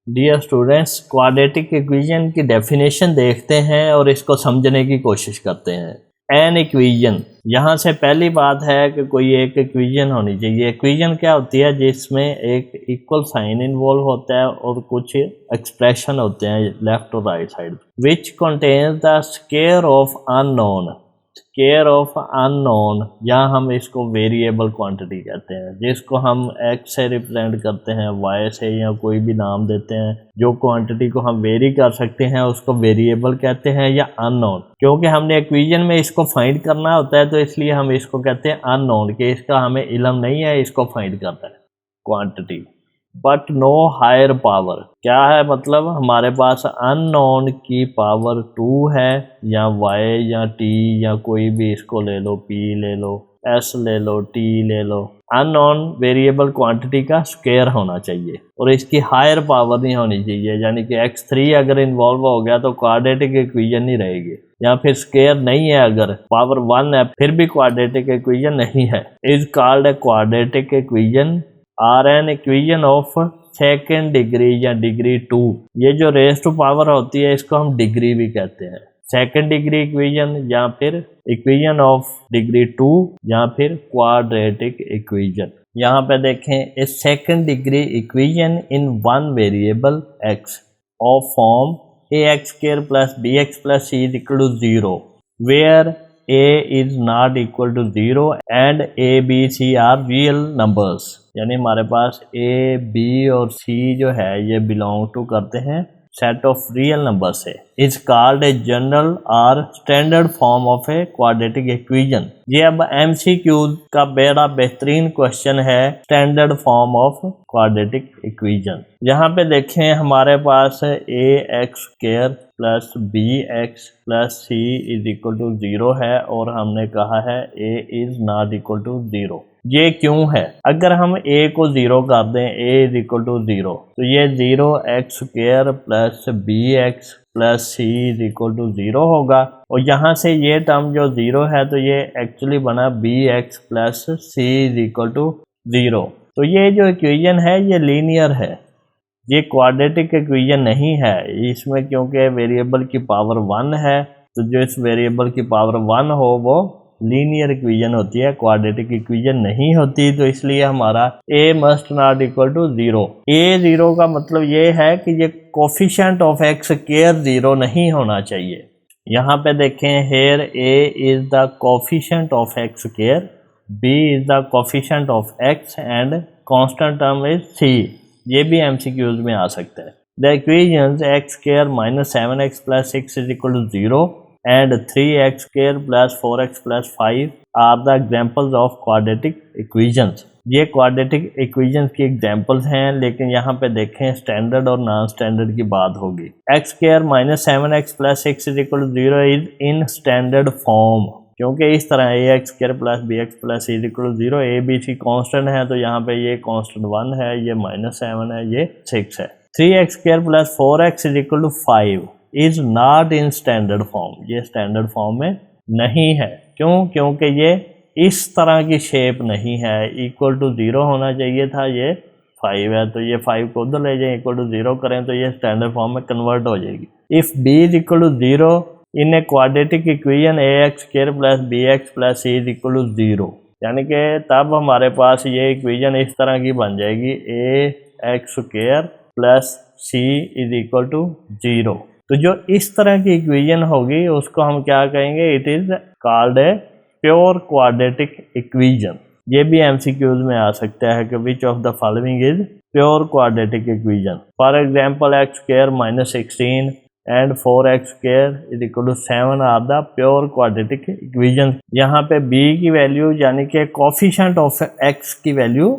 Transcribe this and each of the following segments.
Dear students, quadratic equation की definition देखते हैं और इसको समझने की कोशिश करते हैं। एन इक्वेशन, यहाँ से पहली बात है कि कोई एक इक्वेशन होनी चाहिए। इक्वेशन क्या होती है? जिसमें एक इक्वल साइन इन्वॉल्व होता है और कुछ एक्सप्रेशन होते हैं लेफ्ट और right side, which contains the square of unknown. Square of unknown, यहाँ हम इसको वेरिएबल क्वांटिटी कहते हैं, जिसको हम एक्स से रिप्रेजेंट करते हैं, वाई से, या कोई भी नाम देते हैं। जो क्वांटिटी को हम वेरी कर सकते हैं उसको वेरिएबल कहते हैं या अननोन। क्योंकि हमने इक्वेशन में इसको फाइंड करना होता है तो इसलिए हम इसको कहते हैं अननोन, कि इसका हमें इल्म नहीं है, इसको फाइंड करना है quantity. But no higher power, क्या है मतलब? हमारे पास अननोन की पावर 2 है, या y या t या कोई भी, इसको ले लो, p ले लो, s ले लो, t ले लो। अननोन वेरिएबल क्वांटिटी का स्क्वायर होना चाहिए और इसकी हायर पावर नहीं होनी चाहिए, यानी कि x3 अगर इन्वॉल्व हो गया तो क्वाड्रेटिक इक्वेशन नहीं रहेगी, या फिर स्क्वायर नहीं है, अगर पावर 1 है फिर भी क्वाड्रेटिक इक्वेशन नहीं है। Is called a quadratic equation or an equation of second degree या डिग्री 2। ये जो रेज टू पावर होती है इसको हम डिग्री भी कहते हैं। सेकेंड डिग्री इक्वेशन या फिर इक्वेशन ऑफ डिग्री 2 या फिर क्वाड्रेटिक इक्वेशन। यहाँ पे देखें, a second degree equation in one variable x of form ax² plus bx plus c is equal to 0 where a is not equal to 0 and a b c are real numbers। यानी हमारे पास a b और c जो है ये belong to करते हैं set of real number से। Is called a general और standard form of a quadratic equation. ये अब MCQ का बड़ा बेहतरीन क्वेश्चन है, standard form of quadratic equation. यहाँ पे देखें, हमारे पास ax² plus bx plus c is equal to 0 है और हमने कहा है a is not equal to 0। ये क्यों है? अगर हम a को 0 कर दें, a इज इक्वल टू 0, तो ये 0x² plus bx plus c is equal to 0 होगा, और यहाँ से ये टर्म जो 0 है तो ये एक्चुअली बना bx plus c is equal to 0। तो ये जो इक्वेशन है ये लीनियर है, ये क्वाड्रेटिक इक्वेशन नहीं है इसमें, क्योंकि वेरिएबल की पावर 1 है, तो जो इस वेरिएबल की पावर 1 हो वो लीनियर इक्वेशन होती है, क्वाड्रेटिक इक्वेशन नहीं होती। तो इसलिए हमारा a must not equal to 0। a 0 का मतलब ये है कि ये कोफिशिएंट ऑफ x² 0 नहीं होना चाहिए। यहाँ पे देखें, here a is the coefficient of x², b is the coefficient of x and constant term is c। ये भी MCQs में आ सकता है। The equations x² minus 7x plus 6 is equal to 0 and 3x² plus 4x plus 5 are the examples of quadratic equations. ये quadratic equations की examples हैं, लेकिन यहाँ पे देखें स्टैंडर्ड और नॉन स्टैंडर्ड की बात होगी। x² minus 7x plus 6 is equal to 0 is in standard form, क्योंकि इस तरह ax² plus bx plus is equal to 0, a b c constant है, तो यहाँ पे ये कॉन्स्टेंट 1 है, ये -7 है, ये 6 है। 3x² plus 4x is equal to 5 is not in standard form, ये स्टैंडर्ड फॉर्म में नहीं है। क्यों? क्योंकि ये इस तरह की शेप नहीं है, इक्वल टू 0 होना चाहिए था, ये 5 है, तो ये 5 को उधर ले जाए, इक्वल टू 0 करें तो ये स्टैंडर्ड फॉर्म में कन्वर्ट हो जाएगी। If b is equal to 0 in a quadratic equation ax² plus bx plus c is equal to 0, यानी कि तब हमारे पास ये इक्वेशन इस तरह की बन जाएगी, ax² plus c is equal to 0। तो जो इस तरह की इक्वेशन होगी उसको हम क्या कहेंगे? It is called a pure quadratic equation. ये भी MCQs में आ सकता है कि which of the following is pure quadratic equation. For example x² minus 16 and 4x² is equal to 7 are the pure quadratic equation. यहाँ पे b की वैल्यू यानी कि कोफिशिएंट ऑफ x की वैल्यू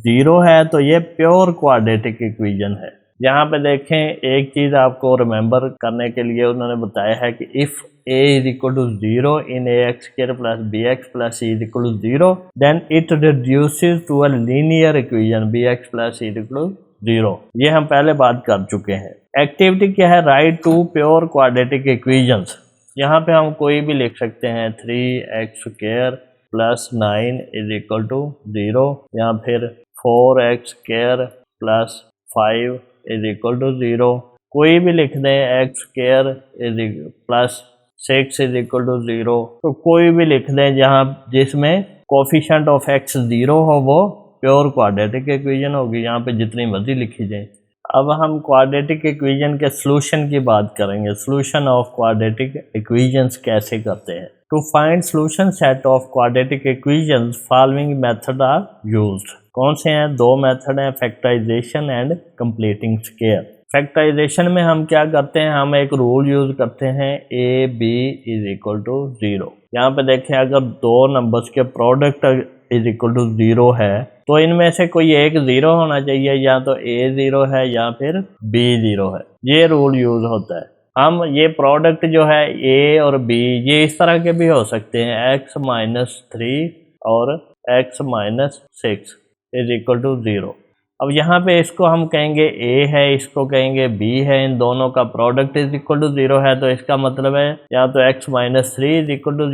0 है, तो ये प्योर क्वाड्रेटिक इक्वेशन है। यहाँ पे देखें, एक चीज़ आपको रिमेंबर करने के लिए उन्होंने बताया है कि if a is equal to 0 in ax² plus bx plus c is equal to 0 then it reduces to a linear equation bx plus c is equal to 0। ये हम पहले बात कर चुके हैं। एक्टिविटी क्या है? Write two pure quadratic equations. यहाँ पे हम कोई भी लिख सकते हैं, 3x² plus 9 is equal to 0, या फिर 4x² plus 5 is equal to 0। कोई भी लिख दें x square is plus 6 is equal to 0, तो कोई भी लिख दें जहाँ जिसमें कोफिशिएंट ऑफ एक्स 0 हो वो प्योर क्वाड्रेटिक इक्वेशन होगी। यहाँ पे जितनी मर्जी लिखी जाए। अब हम क्वाड्रेटिक इक्वेशन के सॉल्यूशन की बात करेंगे। सॉल्यूशन ऑफ क्वाड्रेटिक इक्वेशंस कैसे करते हैं। To find solution set of quadratic equations following method are used. कौन से हैं? दो मेथड हैं, factorization and completing square. Factorization में हम क्या करते हैं, हम एक रूल यूज करते हैं a b is equal to 0। यहाँ पे देखें अगर दो नंबर्स के प्रोडक्ट इज इक्वल टू 0 है तो इनमें से कोई एक 0 होना चाहिए, या तो ए 0 है या फिर बी 0 है। ये रूल यूज होता है। हम ये प्रोडक्ट जो है ए और बी ये इस तरह के भी हो सकते हैं, x-3 और x-6 इज इक्वल टू 0। अब यहाँ पे इसको हम कहेंगे a है, इसको कहेंगे b है, इन दोनों का प्रोडक्ट इज इक्वल टू 0 है, तो इसका मतलब है या तो x-3 इज इक्वल टू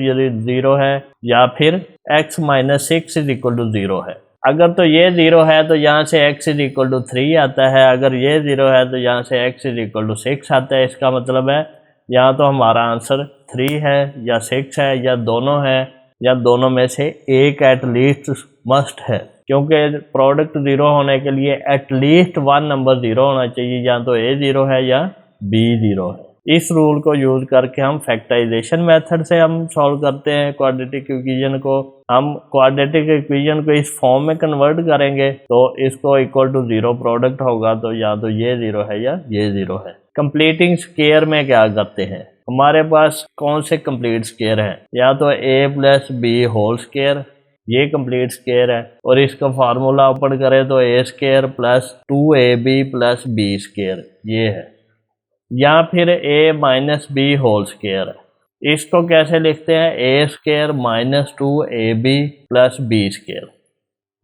0 है या फिर x-6 इज इक्वल टू 0 है। अगर तो ये 0 है तो यहाँ से x इज इक्वल टू 3 आता है, अगर ये 0 है तो यहाँ से x इज इक्वल टू 6 आता है। इसका मतलब है या तो हमारा आंसर 3 है या 6 है या दोनों है, या दोनों में से एक एटलीस्ट मस्ट है, क्योंकि प्रोडक्ट 0 होने के लिए एटलीस्ट वन नंबर 0 होना चाहिए, या तो a 0 है या b 0 है। इस रूल को यूज करके हम फैक्टराइजेशन मेथड से हम सॉल्व करते हैं क्वाड्रेटिक इक्वेशन को। हम क्वाड्रेटिक इक्वेशन को इस फॉर्म में कन्वर्ट करेंगे तो इसको इक्वल टू 0 प्रोडक्ट होगा, तो या तो ये 0 है या ये 0 है। कंप्लीटिंग स्क्वायर में क्या करते हैं, हमारे पास कौन से कंप्लीट स्क्वायर हैं, या तो a plus b whole square, ये कंप्लीट स्क्वायर है, और इसका फार्मूला ओपन करें तो a square plus 2ab plus b square ये है, या फिर a minus b whole square है। इसको कैसे लिखते हैं, a square minus 2ab plus b square.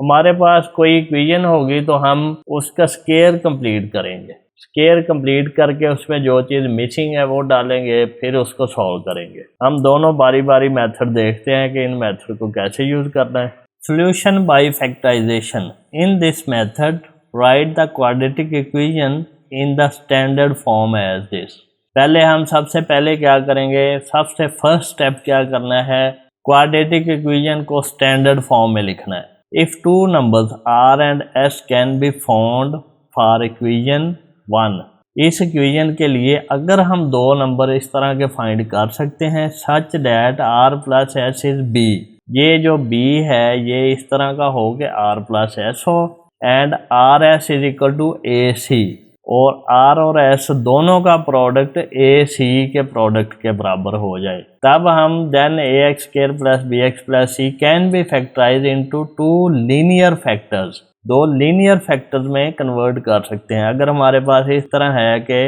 हमारे पास कोई इक्वेशन होगी तो हम उसका स्क्वायर कंप्लीट करेंगे, स्क्वायर कंप्लीट करके उसमें जो चीज़ मिसिंग है वो डालेंगे, फिर उसको सॉल्व करेंगे। हम दोनों बारी बारी मेथड देखते हैं कि इन मेथड को कैसे यूज करना है। Solution by factorization. In this method write the quadratic equation in the standard form as this. पहले हम सबसे पहले क्या करेंगे, सबसे फर्स्ट स्टेप क्या करना है, क्वाड्रेटिक इक्वेशन को स्टैंडर्ड फॉर्म में लिखना है। If two numbers r and s can be found for equation 1, इस इक्वेशन के लिए अगर हम दो नंबर इस तरह के फाइंड कर सकते हैं such that r plus s is b, ये जो b है ये इस तरह का हो कि r प्लस s हो, and r s is equal to a c, और r और s दोनों का प्रोडक्ट a c के प्रोडक्ट के बराबर हो जाए, तब हम then ax square plus bx plus c can be factorize into two linear factors. दो लीनियर फैक्टर्स में कन्वर्ट कर सकते हैं। अगर हमारे पास इस तरह है कि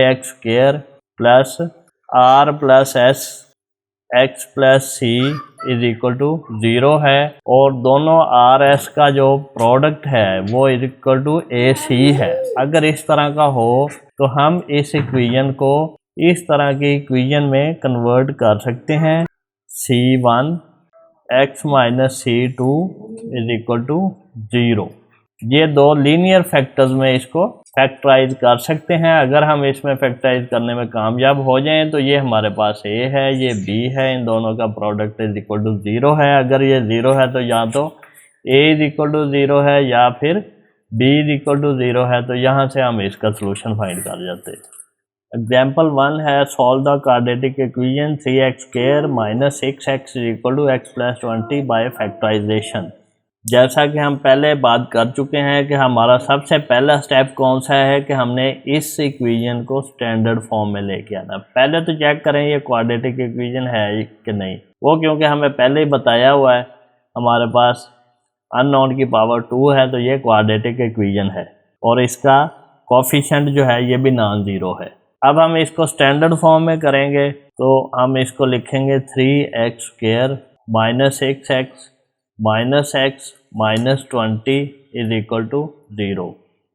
ax square plus r plus s x plus c is equal to 0 है, और दोनों आर एस का जो प्रोडक्ट है वो इज इक्वल टू ए सी है, अगर इस तरह का हो तो हम इस इक्वेशन को इस तरह की इक्वेशन में कन्वर्ट कर सकते हैं। c1 x minus c2 is equal to 0। ये दो लीनियर फैक्टर्स में इसको फैक्टराइज कर सकते हैं। अगर हम इसमें फैक्टराइज करने में कामयाब हो जाएं तो ये हमारे पास a है, ये b है, इन दोनों का प्रोडक्ट इज इक्वल टू 0 है। अगर ये 0 है तो या तो a इज इक्वल टू 0 है या फिर b इज इक्वल टू 0 है, तो यहाँ से हम इसका सोल्यूशन फाइंड कर जाते हैं। एग्जाम्पल 1 है solve the quadratic equation 3x square minus 6x is equal to x plus 20 by factorization. जैसा कि हम पहले बात कर चुके हैं कि हमारा सबसे पहला स्टेप कौन सा है कि हमने इस इक्वेशन को स्टैंडर्ड फॉर्म में लेके आना। पहले तो चेक करें ये क्वाड्रेटिक इक्वेशन है कि नहीं, वो क्योंकि हमें पहले ही बताया हुआ है हमारे पास अननोन की पावर 2 है, तो ये क्वाड्रेटिक इक्वेशन है और इसका कोफिशिएंट जो है ये भी नॉन ज़ीरो है। अब हम इसको स्टैंडर्ड फॉर्म में करेंगे तो हम इसको लिखेंगे 3x square minus 6x minus x minus 20 is equal to 0।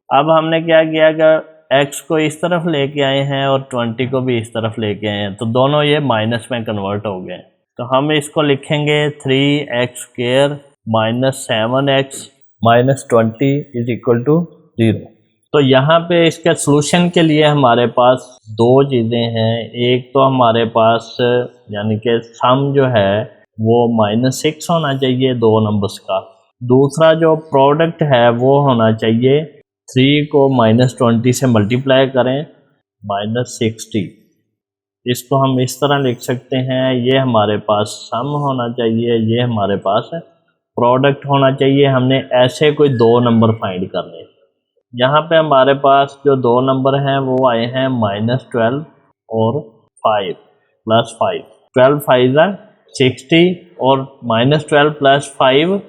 अब हमने क्या किया कि x को इस तरफ लेके आए हैं और 20 को भी इस तरफ लेके आए हैं, तो दोनों ये माइनस में कन्वर्ट हो गए। तो हम इसको लिखेंगे 3x square minus 7x minus 20 is equal to 0। तो यहाँ पे इसके सॉल्यूशन के लिए हमारे पास दो चीज़ें हैं। एक तो हमारे पास यानी कि सम जो है वो -6 होना चाहिए दो नंबर्स का। दूसरा जो प्रोडक्ट है वो होना चाहिए 3 को -20 से मल्टीप्लाई करें -60। इसको हम इस तरह लिख सकते हैं, ये हमारे पास सम होना चाहिए, ये हमारे पास प्रोडक्ट होना चाहिए। हमने ऐसे कोई दो नंबर फाइंड करने। यहाँ पे हमारे पास जो दो नंबर हैं वो आए हैं -12 और 5 +5। 12 5 60 और -12 + 5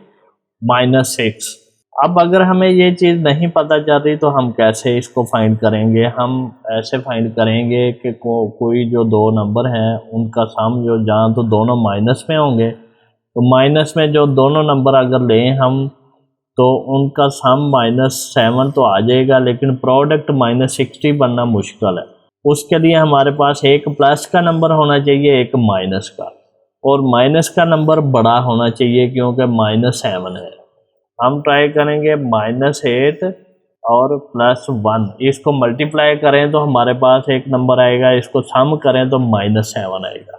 -6। अब अगर हमें ये चीज़ नहीं पता चल रही तो हम कैसे इसको फाइंड करेंगे? हम ऐसे फाइंड करेंगे कि कोई जो दो नंबर हैं उनका सम जो जहाँ तो दोनों माइनस में होंगे, तो माइनस में जो दोनों नंबर अगर लें हम तो उनका सम -7 तो आ जाएगा, लेकिन प्रोडक्ट -60 बनना मुश्किल है। उसके लिए हमारे पास एक प्लस का नंबर होना चाहिए, एक माइनस का, और माइनस का नंबर बड़ा होना चाहिए क्योंकि -7 है। हम ट्राई करेंगे -8 और +1, इसको मल्टीप्लाई करें तो हमारे पास एक नंबर आएगा, इसको सम करें तो -7 आएगा।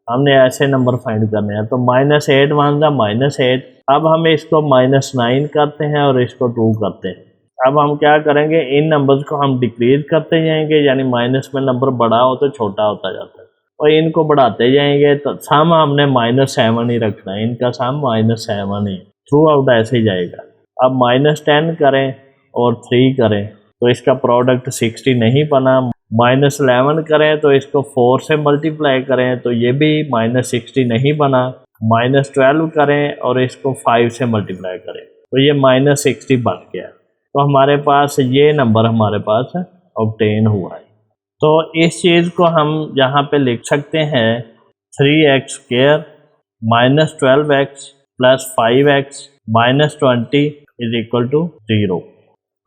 हमने ऐसे नंबर फाइंड करने हैं। तो -8 वन -8। अब हम इसको -9 करते हैं और इसको 2 करते हैं। अब हम क्या करेंगे, इन नंबर्स को हम डिक्रीज करते जाएंगे, यानी माइनस में नंबर बड़ा हो तो छोटा होता जाता है, और इनको बढ़ाते जाएंगे। तो सम हमने -7 ही रखना है, इनका सम -7 ही थ्रू आउट ऐसे ही जाएगा। अब -10 करें और 3 करें तो इसका प्रोडक्ट 60 नहीं बना। -11 करें तो इसको 4 से मल्टीप्लाई करें तो ये भी -60 नहीं बना। -12 करें और इसको 5 से मल्टीप्लाई करें तो ये -60 बन गया। तो हमारे पास ये नंबर हमारे पास ऑब्टेन हुआ है। तो इस चीज़ को हम यहाँ पे लिख सकते हैं 3x² -12x + 5x -20 = 0।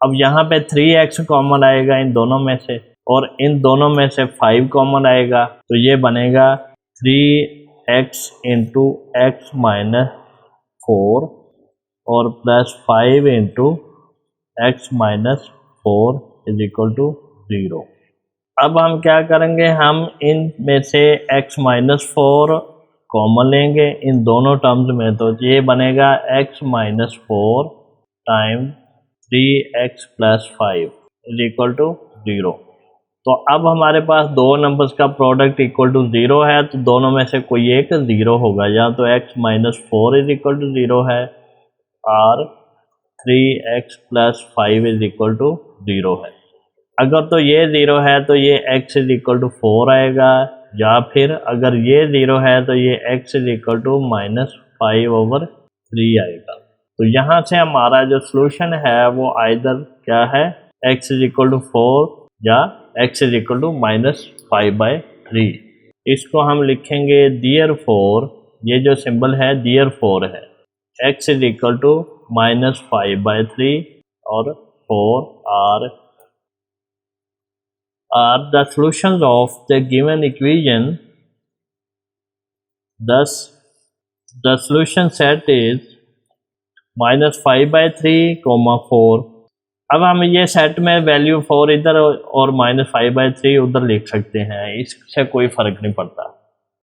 अब यहाँ पे 3x कॉमन आएगा इन दोनों में से, और इन दोनों में से 5 कॉमन आएगा, तो ये बनेगा 3x × x - 4 और +5 × x - 4 = 0। अब हम क्या करेंगे, हम इन में से x - 4 कॉमन लेंगे इन दोनों टर्म्स में, तो ये बनेगा x - 4 टाइम 3x + 5 = 0। तो अब हमारे पास दो नंबर्स का प्रोडक्ट = 0 है, तो दोनों में से कोई एक 0 होगा, या तो x - 4 = 0 है और 3x + 5 = 0 है। अगर तो ये 0 है तो ये x = 4 आएगा, या फिर अगर ये 0 है तो ये x = -5/3 आएगा। तो यहाँ से हमारा जो सॉल्यूशन है वो आइदर क्या है, x = 4 या x = -5/3। इसको हम लिखेंगे देयरफॉर, ये जो सिंबल है देयरफॉर है, x = -5/3 और 4 are the solutions of the given equation. Thus the solution set is -5/3, 4। अब हम ये सेट में वैल्यू 4 इधर और -5/3 उधर लिख सकते हैं, इससे कोई फ़र्क नहीं पड़ता।